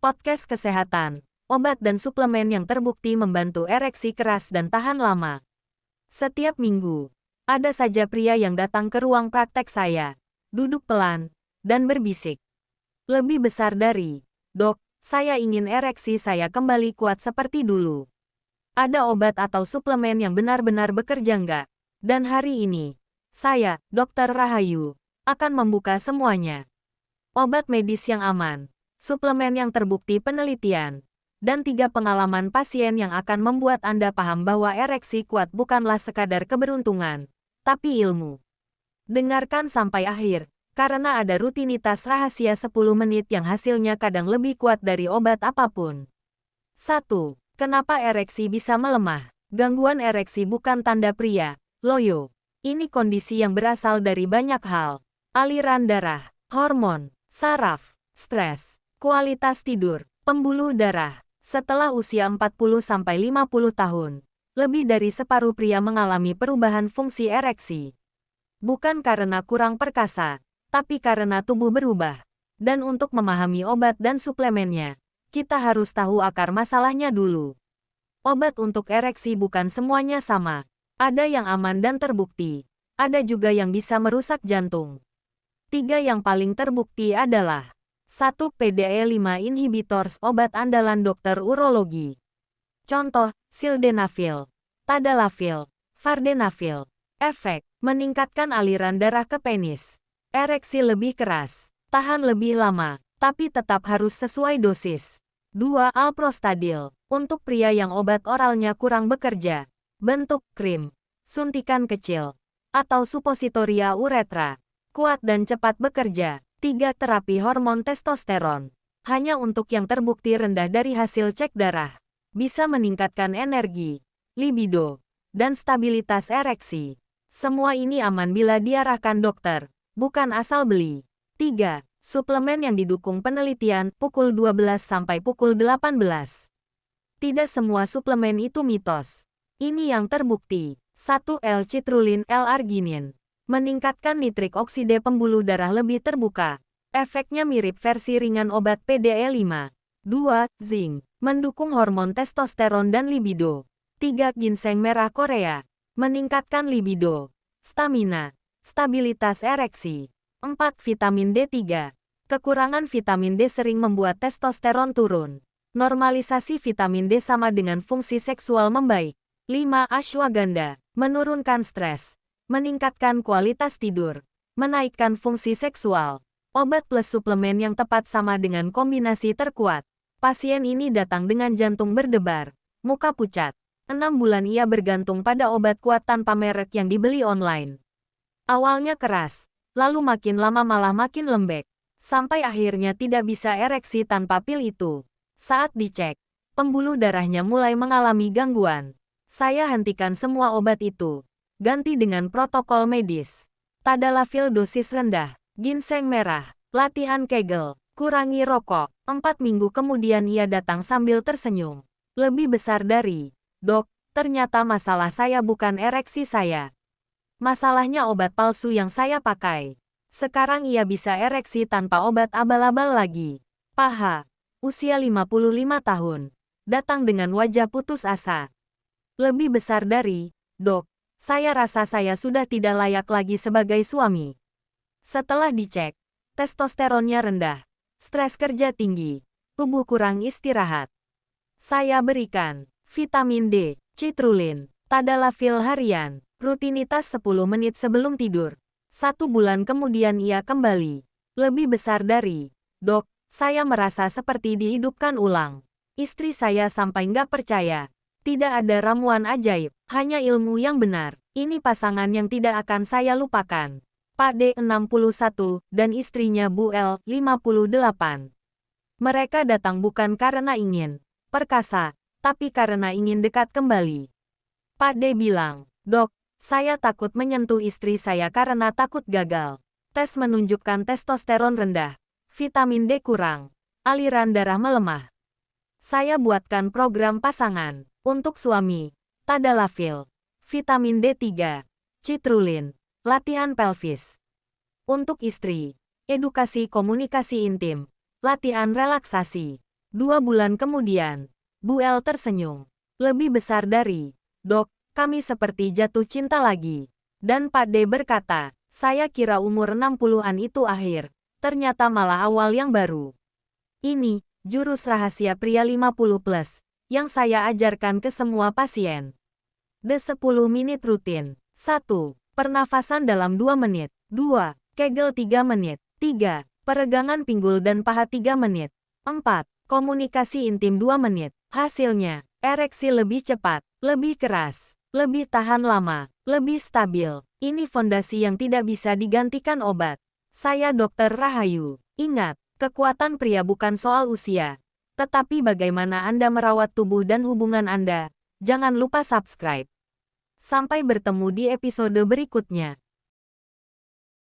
Podcast kesehatan, obat dan suplemen yang terbukti membantu ereksi keras dan tahan lama. Setiap minggu, ada saja pria yang datang ke ruang praktek saya, duduk pelan, dan berbisik. Lebih besar dari, "Dok, saya ingin ereksi saya kembali kuat seperti dulu. Ada obat atau suplemen yang benar-benar bekerja nggak?" Dan hari ini, saya, Dr. Rahayu, akan membuka semuanya. Obat medis yang aman, suplemen yang terbukti penelitian, dan 3 pengalaman pasien yang akan membuat Anda paham bahwa ereksi kuat bukanlah sekadar keberuntungan, tapi ilmu. Dengarkan sampai akhir, karena ada rutinitas rahasia 10 menit yang hasilnya kadang lebih kuat dari obat apapun. 1. Kenapa ereksi bisa melemah? Gangguan ereksi bukan tanda pria, loyo. Ini kondisi yang berasal dari banyak hal. Aliran darah, hormon, saraf, stres, kualitas tidur, pembuluh darah. Setelah usia 40-50 tahun, lebih dari separuh pria mengalami perubahan fungsi ereksi. Bukan karena kurang perkasa, tapi karena tubuh berubah. Dan untuk memahami obat dan suplemennya, kita harus tahu akar masalahnya dulu. Obat untuk ereksi bukan semuanya sama. Ada yang aman dan terbukti. Ada juga yang bisa merusak jantung. 3 yang paling terbukti adalah 1. PDE5 inhibitors, obat andalan dokter urologi. Contoh, sildenafil, tadalafil, vardenafil. Efek, meningkatkan aliran darah ke penis. Ereksi lebih keras, tahan lebih lama, tapi tetap harus sesuai dosis. 2. Alprostadil, untuk pria yang obat oralnya kurang bekerja. Bentuk krim, suntikan kecil, atau supositoria uretra. Kuat dan cepat bekerja. 3. Terapi hormon testosteron. Hanya untuk yang terbukti rendah dari hasil cek darah. Bisa meningkatkan energi, libido, dan stabilitas ereksi. Semua ini aman bila diarahkan dokter, bukan asal beli. 3. Suplemen yang didukung penelitian, pukul 12 sampai pukul 18. Tidak semua suplemen itu mitos. Ini yang terbukti. 1. L-citrulline, L-arginin. Meningkatkan nitrik oksida pembuluh darah lebih terbuka. Efeknya mirip versi ringan obat PDE5. 2. Zinc. Mendukung hormon testosteron dan libido. 3. Ginseng merah Korea. Meningkatkan libido, stamina, stabilitas ereksi. 4. Vitamin D3. Kekurangan vitamin D sering membuat testosteron turun. Normalisasi vitamin D sama dengan fungsi seksual membaik. 5. Ashwagandha. Menurunkan stres, meningkatkan kualitas tidur, menaikkan fungsi seksual. Obat plus suplemen yang tepat sama dengan kombinasi terkuat. Pasien ini datang dengan jantung berdebar, muka pucat. 6 bulan ia bergantung pada obat kuat tanpa merek yang dibeli online. Awalnya keras, lalu makin lama malah makin lembek, sampai akhirnya tidak bisa ereksi tanpa pil itu. Saat dicek, pembuluh darahnya mulai mengalami gangguan. Saya hentikan semua obat itu. Ganti dengan protokol medis. Tadalafil dosis rendah, ginseng merah, latihan Kegel, kurangi rokok. 4 minggu kemudian ia datang sambil tersenyum. Lebih besar dari, "Dok, ternyata masalah saya bukan ereksi saya. Masalahnya obat palsu yang saya pakai." Sekarang ia bisa ereksi tanpa obat abal-abal lagi. Paha, usia 55 tahun, datang dengan wajah putus asa. Lebih besar dari, "Dok, saya rasa saya sudah tidak layak lagi sebagai suami." Setelah dicek, testosteronnya rendah, stres kerja tinggi, tubuh kurang istirahat. Saya berikan vitamin D, citrulline, tadalafil harian, rutinitas 10 menit sebelum tidur. 1 bulan kemudian ia kembali. Lebih besar dari, "Dok, saya merasa seperti dihidupkan ulang." Istri saya sampai nggak percaya. Tidak ada ramuan ajaib, hanya ilmu yang benar. Ini pasangan yang tidak akan saya lupakan. Pak D 61 dan istrinya Bu L 58. Mereka datang bukan karena ingin perkasa, tapi karena ingin dekat kembali. Pak D bilang, "Dok, saya takut menyentuh istri saya karena takut gagal. Tes menunjukkan testosteron rendah, vitamin D kurang, aliran darah melemah. Saya buatkan program pasangan. Untuk suami, tadalafil, vitamin D3, citrulline, latihan pelvis. Untuk istri, edukasi komunikasi intim, latihan relaksasi. 2 bulan kemudian, Bu El tersenyum. Lebih besar dari, Dok, kami seperti jatuh cinta lagi. Dan Pak D berkata, saya kira umur 60-an itu akhir. Ternyata malah awal yang baru. Ini, jurus rahasia pria 50 plus, yang saya ajarkan ke semua pasien. The 10 menit rutin. 1. Pernafasan dalam 2 menit. 2. Kegel 3 menit. 3. Peregangan pinggul dan paha 3 menit. 4. Komunikasi intim 2 menit. Hasilnya, ereksi lebih cepat, lebih keras, lebih tahan lama, lebih stabil. Ini fondasi yang tidak bisa digantikan obat. Saya Dr. Rahayu. Ingat, kekuatan pria bukan soal usia, tetapi bagaimana Anda merawat tubuh dan hubungan Anda. Jangan lupa subscribe. Sampai bertemu di episode berikutnya.